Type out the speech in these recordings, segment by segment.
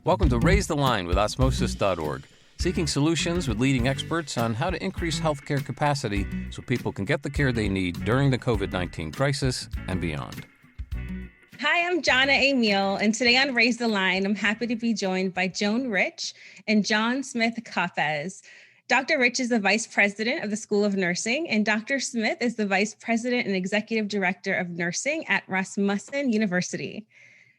Welcome to Raise the Line with Osmosis.org, seeking solutions with leading experts on how to increase healthcare capacity so people can get the care they need during the COVID-19 crisis and beyond. Hi, I'm Jannah Amiel, and today on Raise the Line, I'm happy to be joined by Joan Rich and John Smith-Coppes. Dr. Rich is the Vice President of the School of Nursing, and Dr. Smith is the Vice President and Executive Director of Nursing at Rasmussen University.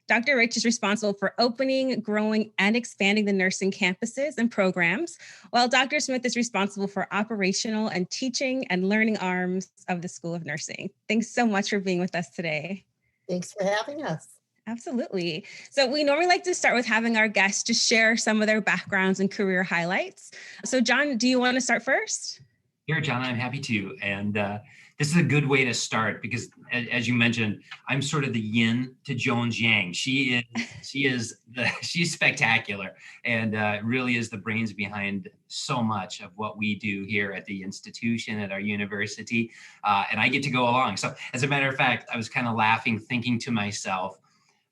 Dr. Rich is responsible for opening, growing, and expanding the nursing campuses and programs, while Dr. Smith is responsible for operational and teaching and learning arms of the School of Nursing. Thanks so much for being with us today. Thanks for having us. Absolutely. So we normally like to start with having our guests just share some of their backgrounds and career highlights. So John, do you want to start first? Here, John, I'm happy to. And this is a good way to start because, as you mentioned, I'm sort of the yin to Joan's yang. She's spectacular and really is the brains behind so much of what we do here at the institution, at our university. And I get to go along. So as a matter of fact, I was kind of laughing, thinking to myself,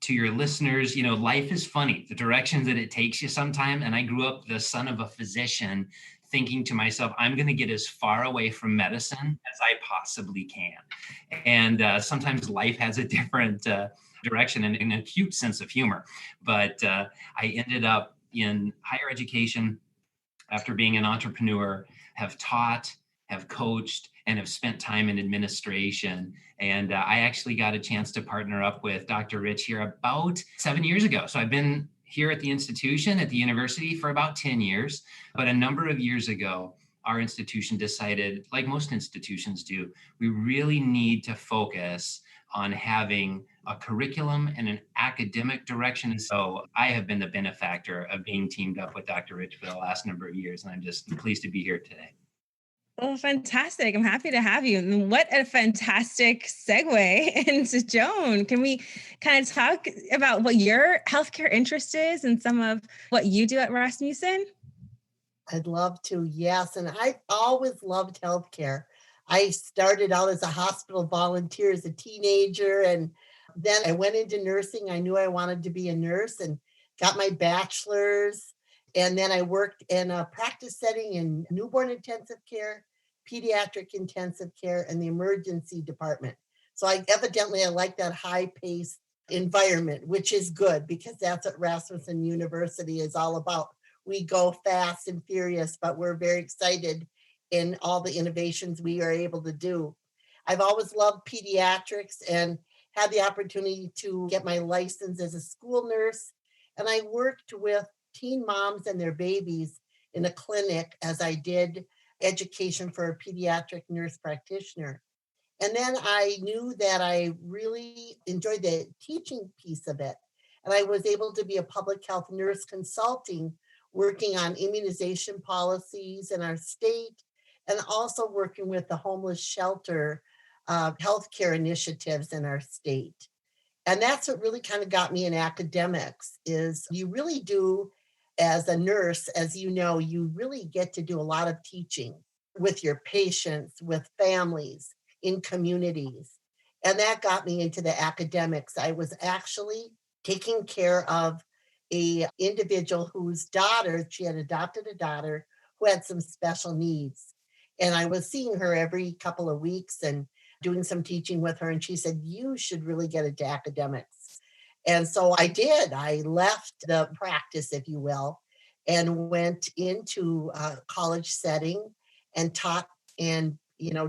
to your listeners, life is funny, the directions that it takes you sometime. And I grew up the son of a physician, thinking to myself, I'm going to get as far away from medicine as I possibly can. And sometimes life has a different direction and an acute sense of humor. But I ended up in higher education after being an entrepreneur, have taught, have coached, and have spent time in administration. And I actually got a chance to partner up with Dr. Rich here about 7 years ago. So I've been here at the institution, at the university, for about 10 years. But a number of years ago, our institution decided, like most institutions do, we really need to focus on having a curriculum and an academic direction. And so I have been the benefactor of being teamed up with Dr. Rich for the last number of years. And I'm just pleased to be here today. Well, fantastic. I'm happy to have you. And what a fantastic segue into Joan. Can we kind of talk about what your healthcare interest is and some of what you do at Rasmussen? I'd love to, yes. And I always loved healthcare. I started out as a hospital volunteer as a teenager, and then I went into nursing. I knew I wanted to be a nurse and got my bachelor's. And then I worked in a practice setting in newborn intensive care, pediatric intensive care, and the emergency department. So I like that high-paced environment, which is good because that's what Rasmussen University is all about. We go fast and furious, but we're very excited in all the innovations we are able to do. I've always loved pediatrics and had the opportunity to get my license as a school nurse. And I worked with teen moms and their babies in a clinic as I did education for a pediatric nurse practitioner. And then I knew that I really enjoyed the teaching piece of it. And I was able to be a public health nurse consulting, working on immunization policies in our state, and also working with the homeless shelter healthcare initiatives in our state. And that's what really kind of got me in academics is you really do, as a nurse, as you know, you really get to do a lot of teaching with your patients, with families, in communities. And that got me into the academics. I was actually taking care of a individual whose daughter, she had adopted a daughter who had some special needs. And I was seeing her every couple of weeks and doing some teaching with her. And she said, you should really get into academics. And so I did. I left the practice, if you will, and went into a college setting and taught and,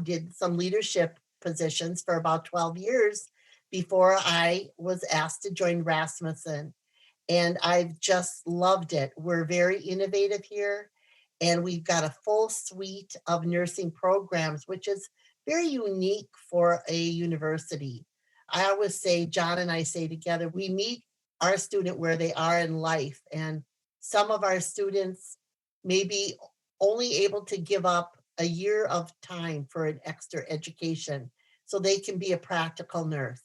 did some leadership positions for about 12 years before I was asked to join Rasmussen. And I've just loved it. We're very innovative here, and we've got a full suite of nursing programs, which is very unique for a university. I always say, John and I say together, we meet our student where they are in life. And some of our students may be only able to give up a year of time for an extra education so they can be a practical nurse.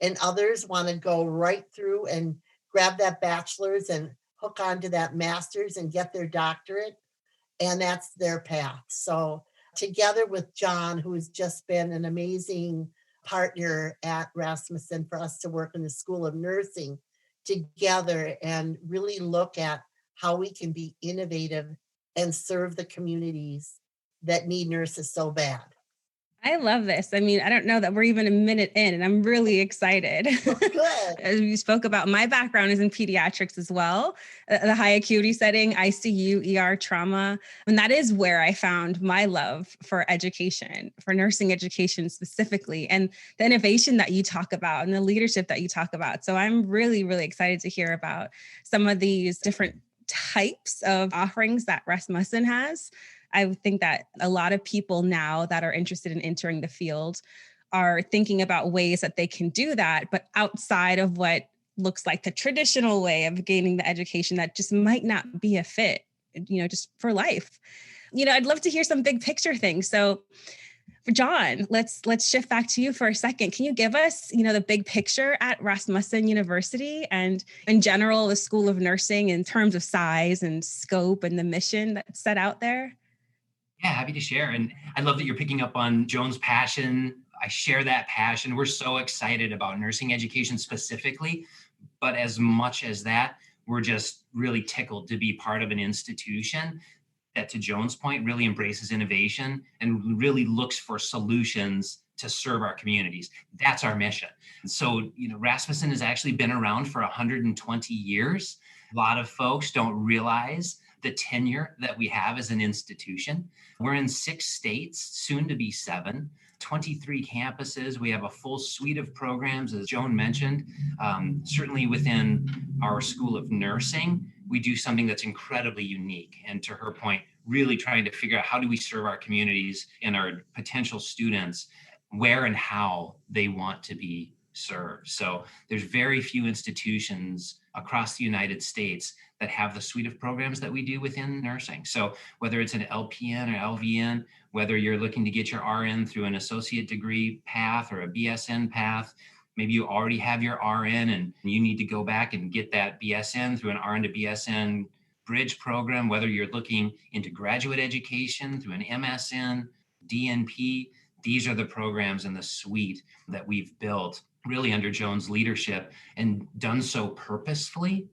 And others want to go right through and grab that bachelor's and hook onto that master's and get their doctorate. And that's their path. So together with John, who has just been an amazing partner at Rasmussen for us to work in the School of Nursing, together and really look at how we can be innovative and serve the communities that need nurses so bad. I love this. I mean, I don't know that we're even a minute in, and I'm really excited. Good. As you spoke about, my background is in pediatrics as well, the high acuity setting, ICU, ER, trauma. And that is where I found my love for education, for nursing education specifically, and the innovation that you talk about and the leadership that you talk about. So I'm really, really excited to hear about some of these different types of offerings that Rasmussen has. I think that a lot of people now that are interested in entering the field are thinking about ways that they can do that, but outside of what looks like the traditional way of gaining the education that just might not be a fit, just for life. I'd love to hear some big picture things. So for John, let's shift back to you for a second. Can you give us, the big picture at Rasmussen University and in general, the School of Nursing in terms of size and scope and the mission that's set out there? Yeah, happy to share. And I love that you're picking up on Joan's passion. I share that passion. We're so excited about nursing education specifically, but as much as that, we're just really tickled to be part of an institution that, to Joan's point, really embraces innovation and really looks for solutions to serve our communities. That's our mission. So, Rasmussen has actually been around for 120 years. A lot of folks don't realize the tenure that we have as an institution. We're in 6 states, soon to be 7, 23 campuses. We have a full suite of programs, as Joan mentioned. Certainly within our School of Nursing, we do something that's incredibly unique. And to her point, really trying to figure out how do we serve our communities and our potential students where and how they want to be served. So there's very few institutions across the United States that have the suite of programs that we do within nursing. So whether it's an LPN or LVN, whether you're looking to get your RN through an associate degree path or a BSN path, maybe you already have your RN and you need to go back and get that BSN through an RN to BSN bridge program, whether you're looking into graduate education through an MSN, DNP, these are the programs in the suite that we've built really under Joan's leadership and done so purposefully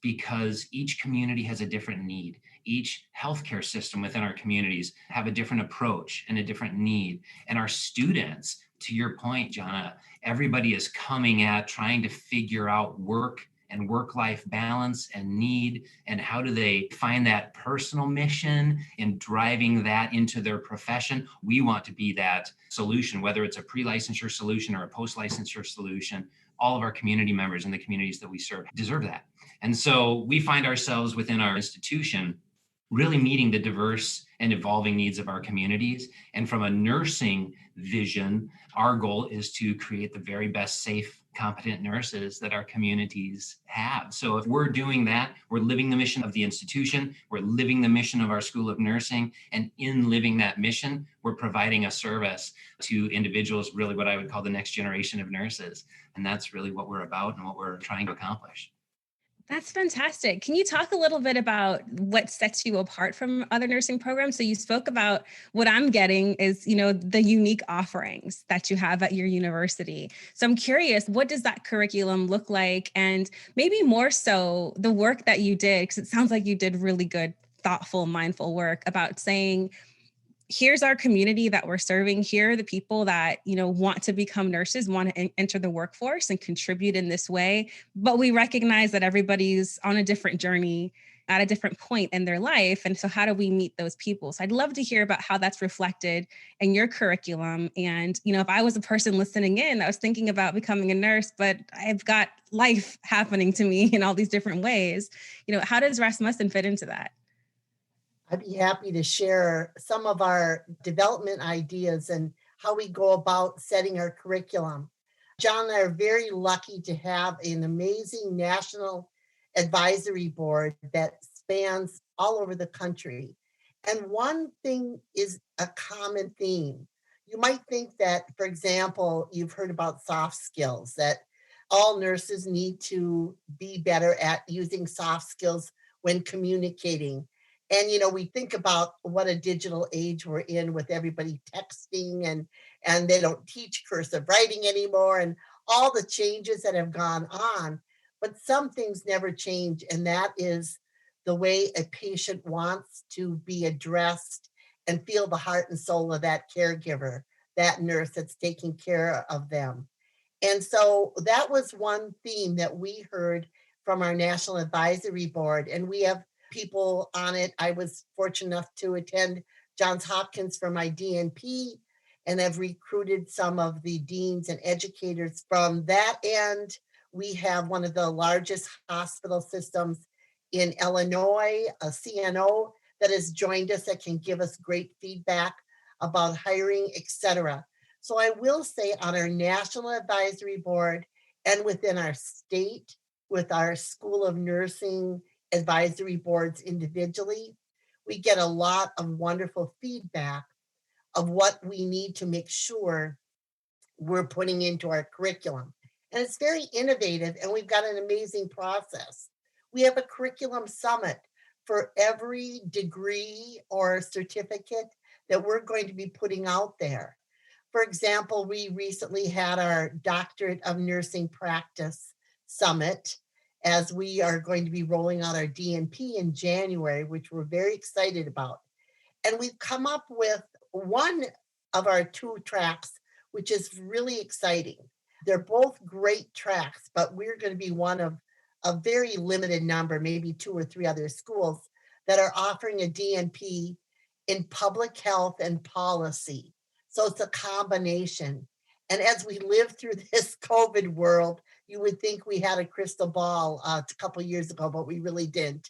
because each community has a different need. Each healthcare system within our communities have a different approach and a different need. And our students, to your point, Jannah, everybody is coming at trying to figure out work and work-life balance and need, and how do they find that personal mission in driving that into their profession. We want to be that solution, whether it's a pre-licensure solution or a post-licensure solution. All of our community members and the communities that we serve deserve that. And so we find ourselves within our institution really meeting the diverse and evolving needs of our communities. And from a nursing vision, our goal is to create the very best safe, competent nurses that our communities have. So if we're doing that, we're living the mission of the institution, we're living the mission of our School of Nursing, and in living that mission, we're providing a service to individuals, really what I would call the next generation of nurses. And that's really what we're about and what we're trying to accomplish. That's fantastic. Can you talk a little bit about what sets you apart from other nursing programs? So you spoke about what I'm getting is, the unique offerings that you have at your university. So I'm curious, what does that curriculum look like? And maybe more so the work that you did, because it sounds like you did really good, thoughtful, mindful work about saying, here's our community that we're serving. Here are the people that, want to become nurses, want to enter the workforce and contribute in this way. But we recognize that everybody's on a different journey at a different point in their life. And so how do we meet those people? So I'd love to hear about how that's reflected in your curriculum. And, if I was a person listening in, I was thinking about becoming a nurse, but I've got life happening to me in all these different ways. How does Rasmussen fit into that? I'd be happy to share some of our development ideas and how we go about setting our curriculum. John and I are very lucky to have an amazing national advisory board that spans all over the country. And one thing is a common theme. You might think that, for example, you've heard about soft skills, that all nurses need to be better at using soft skills when communicating. And, we think about what a digital age we're in with everybody texting and they don't teach cursive writing anymore and all the changes that have gone on. but some things never change. And that is the way a patient wants to be addressed and feel the heart and soul of that caregiver, that nurse that's taking care of them. And so that was one theme that we heard from our National Advisory Board. And we have people on it. I was fortunate enough to attend Johns Hopkins for my DNP and have recruited some of the deans and educators from that end. We have one of the largest hospital systems in Illinois, a CNO, that has joined us that can give us great feedback about hiring, et cetera. So I will say on our National Advisory Board and within our state, with our School of Nursing advisory boards individually, we get a lot of wonderful feedback of what we need to make sure we're putting into our curriculum. And it's very innovative, and we've got an amazing process. We have a curriculum summit for every degree or certificate that we're going to be putting out there. For example, we recently had our Doctorate of Nursing Practice Summit, as we are going to be rolling out our DNP in January, which we're very excited about. And we've come up with one of our 2 tracks, which is really exciting. They're both great tracks, but we're going to be one of a very limited number, maybe 2 or 3 other schools that are offering a DNP in public health and policy. So it's a combination. And as we live through this COVID world, you would think we had a crystal ball a couple years ago, but we really didn't.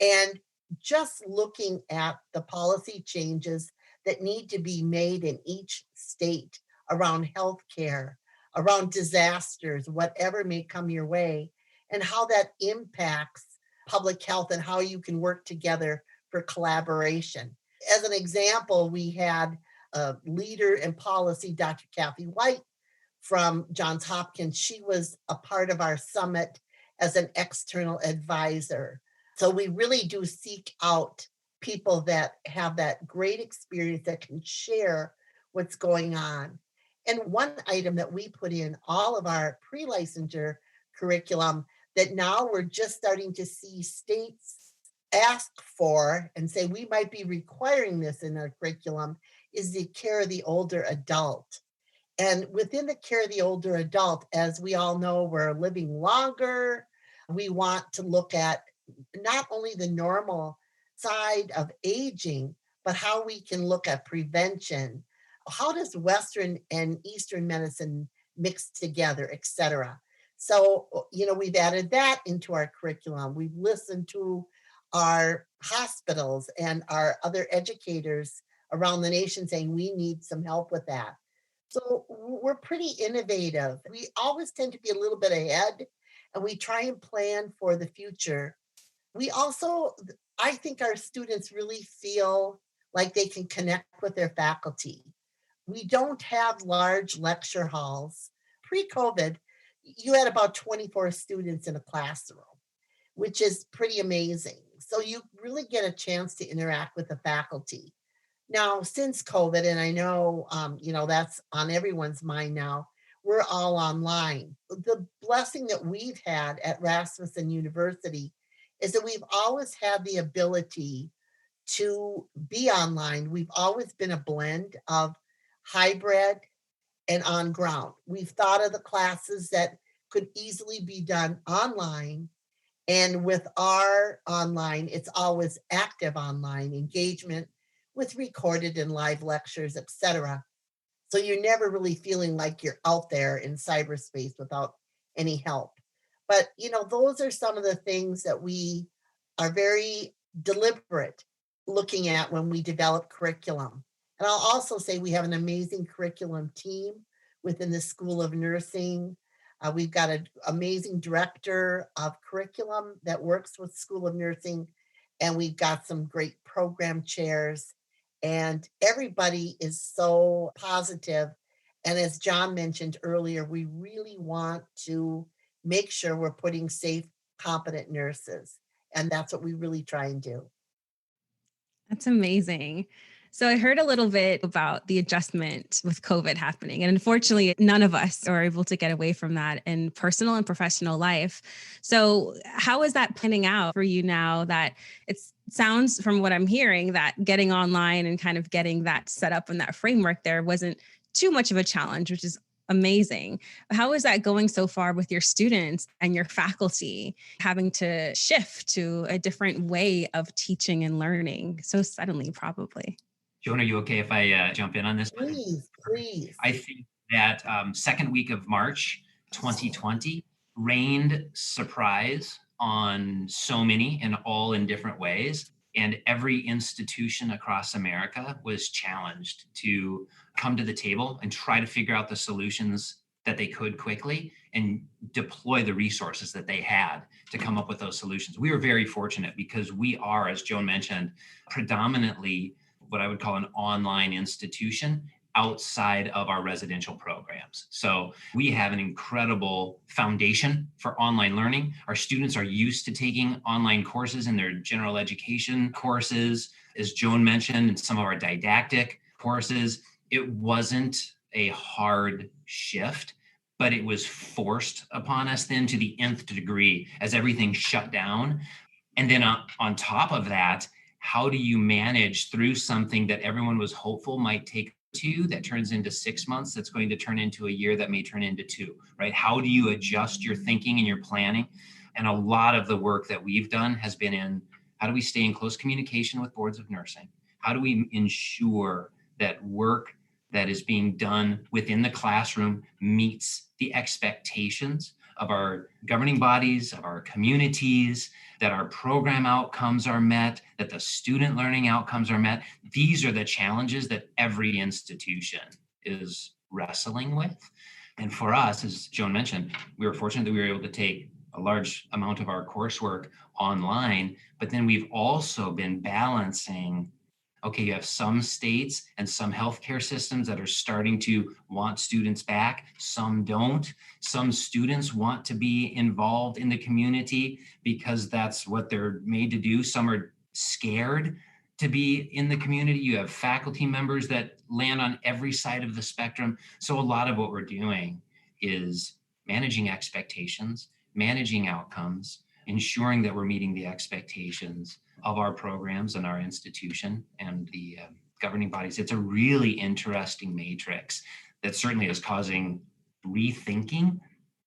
And just looking at the policy changes that need to be made in each state around healthcare, around disasters, whatever may come your way, and how that impacts public health and how you can work together for collaboration. As an example, we had a leader in policy, Dr. Kathy White from Johns Hopkins. She was a part of our summit as an external advisor. So we really do seek out people that have that great experience that can share what's going on. And one item that we put in all of our pre-licensure curriculum that now we're just starting to see states ask for and say we might be requiring this in our curriculum is the care of the older adult. And within the care of the older adult, as we all know, we're living longer. We want to look at not only the normal side of aging, but how we can look at prevention. How does Western and Eastern medicine mix together, et cetera? So, we've added that into our curriculum. We've listened to our hospitals and our other educators around the nation saying we need some help with that. So we're pretty innovative. We always tend to be a little bit ahead, and we try and plan for the future. We also, I think our students really feel like they can connect with their faculty. We don't have large lecture halls. Pre-COVID, you had about 24 students in a classroom, which is pretty amazing. So you really get a chance to interact with the faculty. Now, since COVID, and I know, that's on everyone's mind now, we're all online. The blessing that we've had at Rasmussen University is that we've always had the ability to be online. We've always been a blend of hybrid and on ground. We've thought of the classes that could easily be done online. And with our online, it's always active online engagement with recorded and live lectures, et cetera. So you're never really feeling like you're out there in cyberspace without any help. But, those are some of the things that we are very deliberate looking at when we develop curriculum. And I'll also say we have an amazing curriculum team within the School of Nursing. We've got an amazing director of curriculum that works with School of Nursing, and we've got some great program chairs, and everybody is so positive. And as John mentioned earlier, we really want to make sure we're putting safe, competent nurses, and that's what we really try and do. That's amazing. So I heard a little bit about the adjustment with COVID happening. And unfortunately, none of us are able to get away from that in personal and professional life. So how is that panning out for you now that it sounds from what I'm hearing that getting online and kind of getting that set up and that framework there wasn't too much of a challenge, which is amazing. How is that going so far with your students and your faculty having to shift to a different way of teaching and learning so suddenly, probably? Joan, are you okay if I jump in on this? Please, please. I think that second week of March 2020 rained surprise on so many and all in different ways. And every institution across America was challenged to come to the table and try to figure out the solutions that they could quickly and deploy the resources that they had to come up with those solutions. We were very fortunate because we are, as Joan mentioned, predominantly what I would call an online institution outside of our residential programs. So we have an incredible foundation for online learning. Our students are used to taking online courses in their general education courses. As Joan mentioned, in some of our didactic courses, it wasn't a hard shift, but it was forced upon us then to the nth degree as everything shut down. And then on top of that, how do you manage through something that everyone was hopeful might take 2 that turns into 6 months, that's going to turn into a year that may turn into 2, right? How do you adjust your thinking and your planning? And a lot of the work that we've done has been in how do we stay in close communication with boards of nursing? How do we ensure that work that is being done within the classroom meets the expectations of our governing bodies, of our communities, that our program outcomes are met, that the student learning outcomes are met? These are the challenges that every institution is wrestling with. And for us, as Joan mentioned, we were fortunate that we were able to take a large amount of our coursework online, but then we've also been balancing, okay, you have some states and some healthcare systems that are starting to want students back. Some don't. Some students want to be involved in the community because that's what they're made to do. Some are scared to be in the community. You have faculty members that land on every side of the spectrum. So a lot of what we're doing is managing expectations, managing outcomes, ensuring that we're meeting the expectations of our programs and our institution and the governing bodies. It's a really interesting matrix that certainly is causing rethinking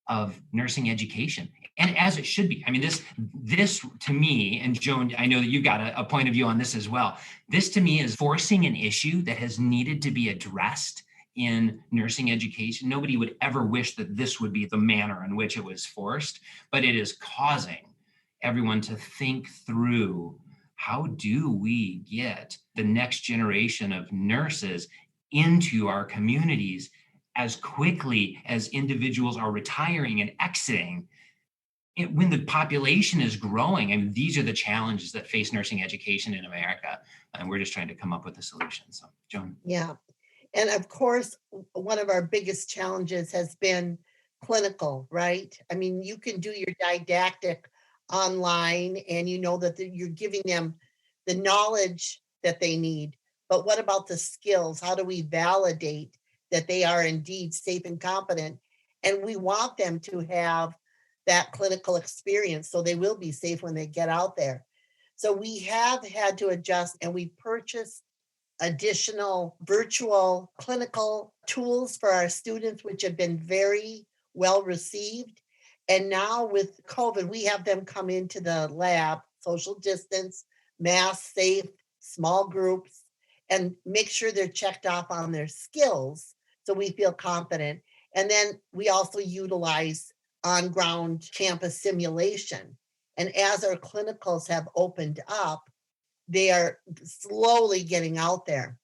of nursing education, and as it should be. I mean, this to me, and Joan, I know that you've got a point of view on this as well. This to me is forcing an issue that has needed to be addressed in nursing education. Nobody would ever wish that this would be the manner in which it was forced, but it is causing everyone to think through, how do we get the next generation of nurses into our communities as quickly as individuals are retiring and exiting when the population is growing? I mean, these are the challenges that face nursing education in America, and we're just trying to come up with a solution. So, Joan. Yeah. And of course, one of our biggest challenges has been clinical, right? I mean, you can do your didactic online and you know that you're giving them the knowledge that they need. But what about the skills? How do we validate that they are indeed safe and competent? And we want them to have that clinical experience so they will be safe when they get out there. So we have had to adjust, and we purchased additional virtual clinical tools for our students, which have been very well received. And now with COVID, we have them come into the lab, social distance, mask, safe, small groups, and make sure they're checked off on their skills so we feel confident. And then we also utilize on-ground campus simulation. And as our clinicals have opened up, they are slowly getting out there.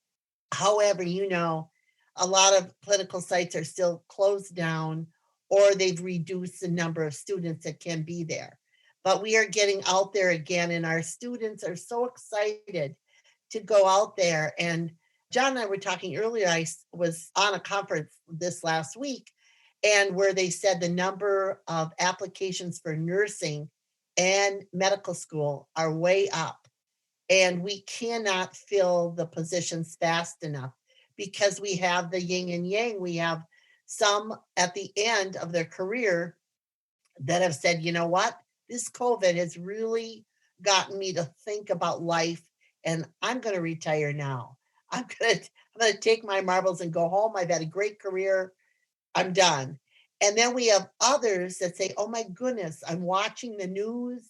However, a lot of clinical sites are still closed down, or they've reduced the number of students that can be there. But we are getting out there again, and our students are so excited to go out there. And John and I were talking earlier, I was on a conference this last week, and where they said the number of applications for nursing and medical school are way up. And we cannot fill the positions fast enough because we have the yin and yang. We have some at the end of their career that have said, you know what, this COVID has really gotten me to think about life, and I'm going to retire now. I'm going to take my marbles and go home. I've had a great career. I'm done. And then we have others that say, oh my goodness, I'm watching the news.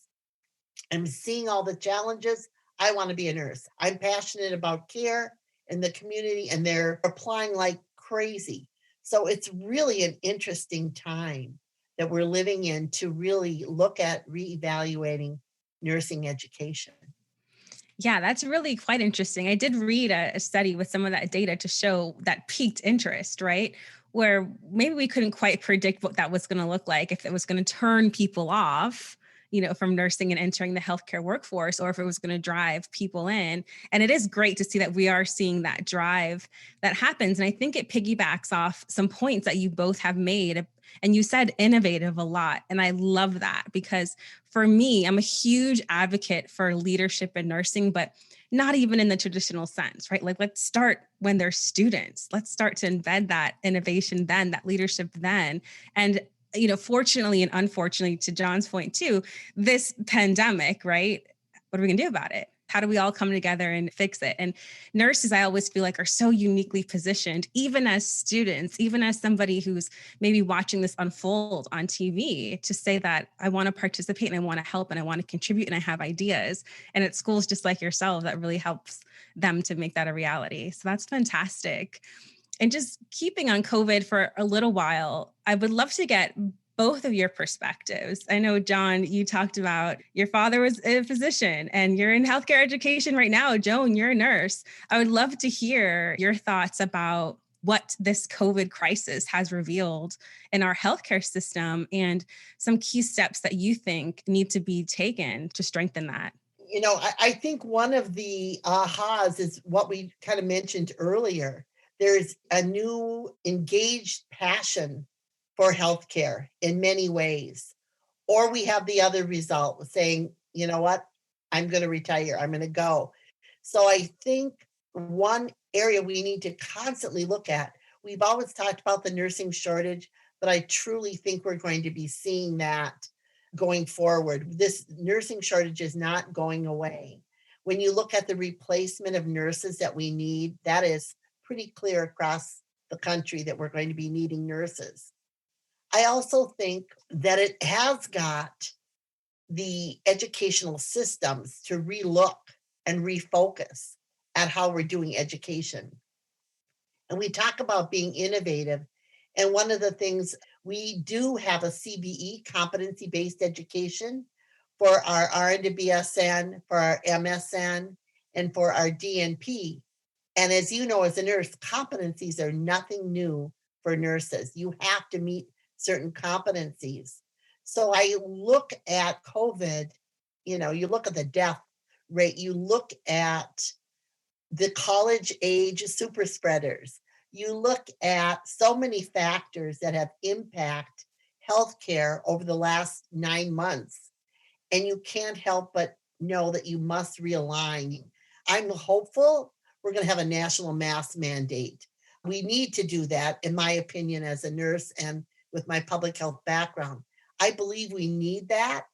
I'm seeing all the challenges. I want to be a nurse. I'm passionate about care in the community, and they're applying like crazy. So it's really an interesting time that we're living in to really look at reevaluating nursing education. Yeah, that's really quite interesting. I did read a study with some of that data to show that peaked interest, right? Where maybe we couldn't quite predict what that was going to look like, if it was going to turn people off, from nursing and entering the healthcare workforce, or if it was going to drive people in. And it is great to see that we are seeing that drive that happens. And I think it piggybacks off some points that you both have made. And you said innovative a lot. And I love that, because for me, I'm a huge advocate for leadership in nursing, but not even in the traditional sense, right? Like, let's start when they're students. Let's start to embed that innovation then, that leadership then. And fortunately and unfortunately, to John's point too, this pandemic, right? What are we going to do about it? How do we all come together and fix it? And nurses, I always feel like, are so uniquely positioned, even as students, even as somebody who's maybe watching this unfold on TV, to say that I want to participate and I want to help and I want to contribute and I have ideas. And at schools just like yourself, that really helps them to make that a reality. So that's fantastic. And just keeping on COVID for a little while, I would love to get both of your perspectives. I know, John, you talked about your father was a physician and you're in healthcare education right now. Joan, you're a nurse. I would love to hear your thoughts about what this COVID crisis has revealed in our healthcare system and some key steps that you think need to be taken to strengthen that. I think one of the ahas is what we kind of mentioned earlier. There's a new engaged passion for healthcare in many ways. Or we have the other result saying, you know what, I'm going to retire, I'm going to go. So I think one area we need to constantly look at, we've always talked about the nursing shortage, but I truly think we're going to be seeing that going forward. This nursing shortage is not going away. When you look at the replacement of nurses that we need, that is pretty clear across the country that we're going to be needing nurses. I also think that it has got the educational systems to relook and refocus at how we're doing education. And we talk about being innovative. And one of the things, we do have a CBE, competency-based education, for our RN to BSN, for our MSN, and for our DNP. And as you know, as a nurse, competencies are nothing new for nurses. You have to meet certain competencies. So I look at COVID, you look at the death rate, you look at the college age super spreaders, you look at so many factors that have impact healthcare over the last 9 months. And you can't help but know that you must realign. I'm hopeful we're going to have a national mask mandate. We need to do that, in my opinion, as a nurse and with my public health background. I believe we need that.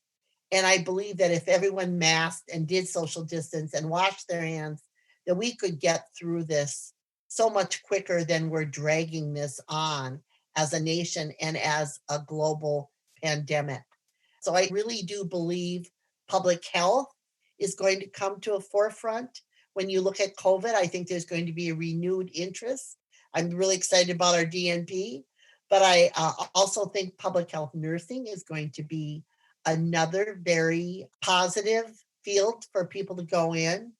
And I believe that if everyone masked and did social distance and washed their hands, that we could get through this so much quicker than we're dragging this on as a nation and as a global pandemic. So I really do believe public health is going to come to a forefront. When you look at COVID, I think there's going to be a renewed interest. I'm really excited about our DNP, but I also think public health nursing is going to be another very positive field for people to go in.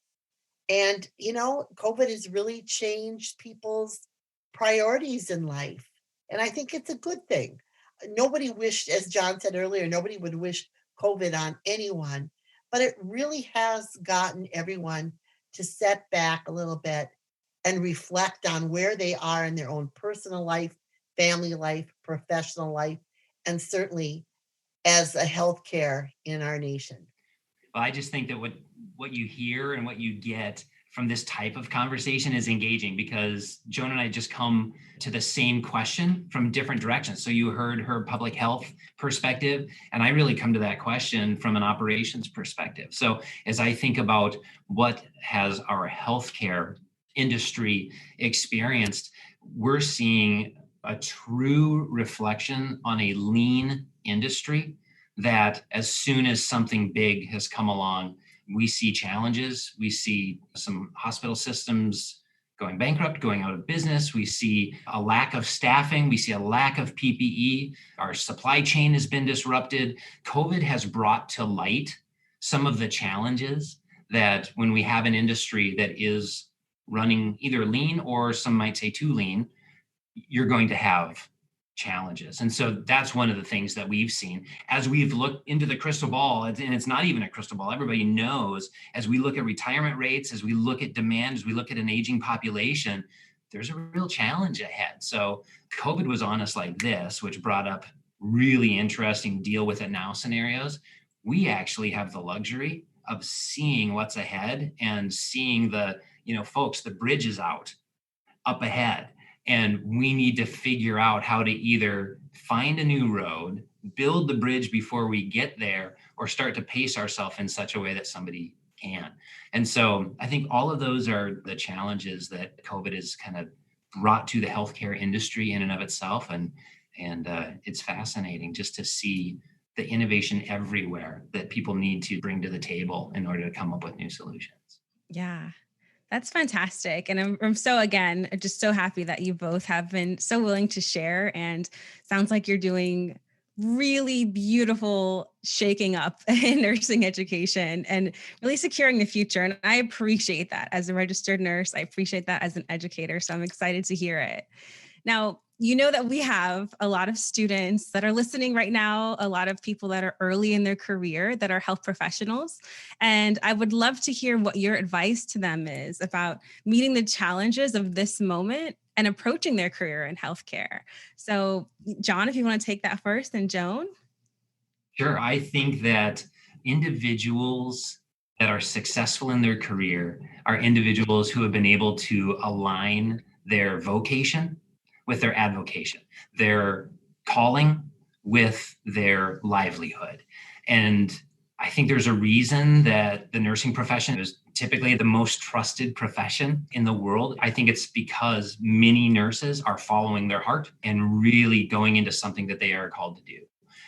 And, COVID has really changed people's priorities in life. And I think it's a good thing. Nobody wished, as John said earlier, nobody would wish COVID on anyone, but it really has gotten everyone to step back a little bit and reflect on where they are in their own personal life, family life, professional life, and certainly as a healthcare in our nation. Well, I just think that what what you hear and what you get from this type of conversation is engaging, because Joan and I just come to the same question from different directions. So you heard her public health perspective, and I really come to that question from an operations perspective. So as I think about what has our healthcare industry experienced, we're seeing a true reflection on a lean industry that as soon as something big has come along, we see challenges. We see some hospital systems going bankrupt, going out of business. We see a lack of staffing. We see a lack of PPE. Our supply chain has been disrupted. COVID has brought to light some of the challenges that when we have an industry that is running either lean or some might say too lean, you're going to have challenges. And so that's one of the things that we've seen as we've looked into the crystal ball. And it's not even a crystal ball. Everybody knows, as we look at retirement rates, as we look at demand, as we look at an aging population, there's a real challenge ahead. So COVID was on us like this, which brought up really interesting deal with it now scenarios. We actually have the luxury of seeing what's ahead and seeing the, folks, the bridge is out up ahead. And we need to figure out how to either find a new road, build the bridge before we get there, or start to pace ourselves in such a way that somebody can. And so I think all of those are the challenges that COVID has kind of brought to the healthcare industry in and of itself. And it's fascinating just to see the innovation everywhere that people need to bring to the table in order to come up with new solutions. Yeah. That's fantastic. And I'm so, again, just so happy that you both have been so willing to share, and sounds like you're doing really beautiful shaking up in nursing education and really securing the future. And I appreciate that as a registered nurse. I appreciate that as an educator. So I'm excited to hear it. Now, you know that we have a lot of students that are listening right now, a lot of people that are early in their career that are health professionals. And I would love to hear what your advice to them is about meeting the challenges of this moment and approaching their career in healthcare. So, John, if you want to take that first, and Joan. Sure. I think that individuals that are successful in their career are individuals who have been able to align their vocation with their advocation, their calling with their livelihood. And I think there's a reason that the nursing profession is typically the most trusted profession in the world. I think it's because many nurses are following their heart and really going into something that they are called to do.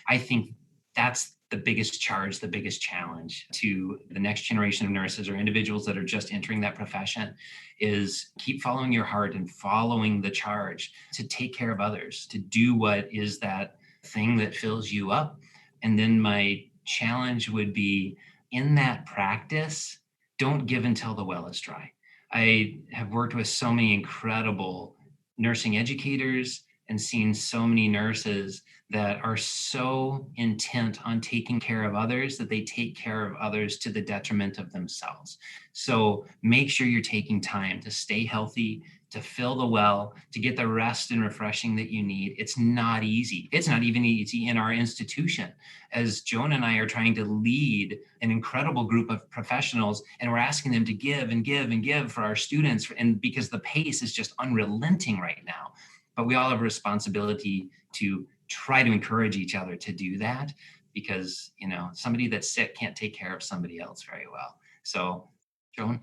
I think that's the biggest charge, the biggest challenge to the next generation of nurses or individuals that are just entering that profession is keep following your heart and following the charge to take care of others, to do what is that thing that fills you up. And then my challenge would be, in that practice, don't give until the well is dry. I have worked with so many incredible nursing educators and seen so many nurses that are so intent on taking care of others that they take care of others to the detriment of themselves. So make sure you're taking time to stay healthy, to fill the well, to get the rest and refreshing that you need. It's not easy. It's not even easy in our institution. As Joan and I are trying to lead an incredible group of professionals, and we're asking them to give and give and give for our students, and because the pace is just unrelenting right now. But we all have a responsibility to try to encourage each other to do that, because, somebody that's sick can't take care of somebody else very well. So, Joan?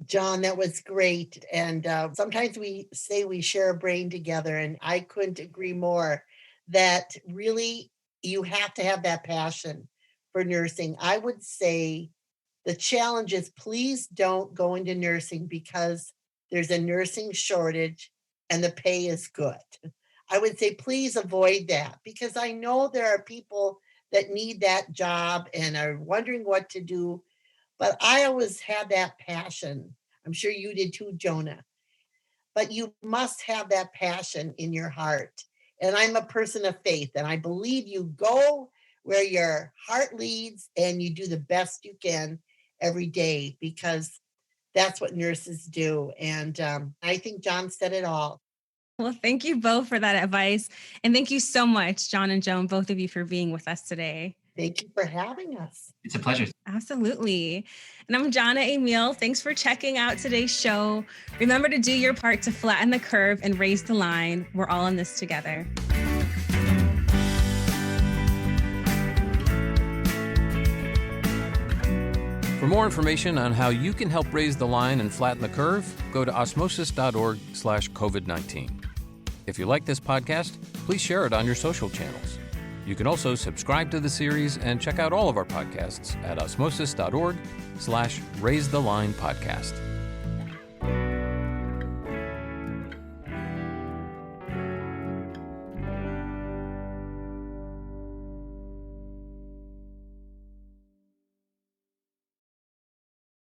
John, that was great. And sometimes we say we share a brain together, and I couldn't agree more that really you have to have that passion for nursing. I would say the challenge is, please don't go into nursing because there's a nursing shortage and the pay is good. I would say please avoid that, because I know there are people that need that job and are wondering what to do. But I always had that passion. I'm sure you did too, Jonah. But you must have that passion in your heart. And I'm a person of faith, and I believe you go where your heart leads and you do the best you can every day, because that's what nurses do. And I think John said it all. Well, thank you both for that advice. And thank you so much, John and Joan, both of you, for being with us today. Thank you for having us. It's a pleasure. Absolutely. And I'm Jannah Amiel. Thanks for checking out today's show. Remember to do your part to flatten the curve and raise the line. We're all in this together. For more information on how you can help raise the line and flatten the curve, go to osmosis.org/COVID-19. If you like this podcast, please share it on your social channels. You can also subscribe to the series and check out all of our podcasts at osmosis.org/raisethelinepodcast.